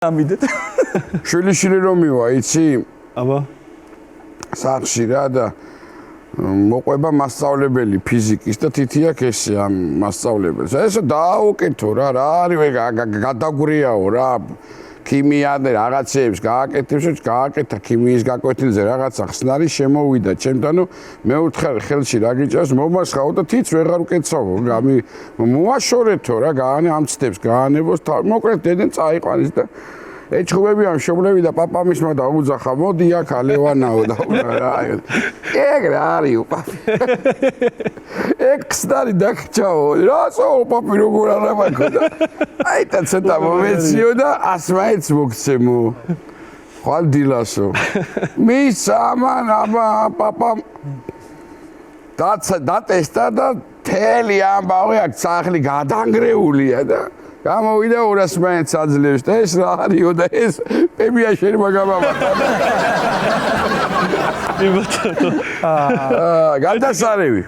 ამიდეთ. შვილიშვილი რომ მივა, იცი? აბა. სახლში რა და მოყვება მასწავლებელი ფიზიკის და თითია ქესი ამ მასწავლებელს. ესო დააუკეთო რა არის გადაგვრიაო რა. ქიმია და რაღაცეებს გააკეთებს, გააკეთა ქიმიის გაკვეთილზე რაღაცა ხსნარი შემოვიდა ჩემთანო მე ვთხარ ხელში რა გიჭას მომასხაო და თიც ვეღარ უკეცავო მოაშორეთო რა ამცდებს გაანებოს მოკლედ დედენ წაიყვანის და ეჩხუბები ამ შობლები და პაპამისმა დაუძახა მოდი აქ ალევანაო და რა ეგ რა არის უპაპი ეგ ხსნარი დაგჭაო რასო უპაპი როგორ არა მაგოდა აი და ცოტა მომეციო და ასმაიც მოგცემო ხვალ დილასო მის ამან აბა პაპამ დატესტა და თელი ამბავი აქ სახლი გადანგრეულია და გამოვიდა 200 მაინც აძლევს და ეს რა არისო და ეს პებია შეიძლება გამაბატა იმათო გადასარევი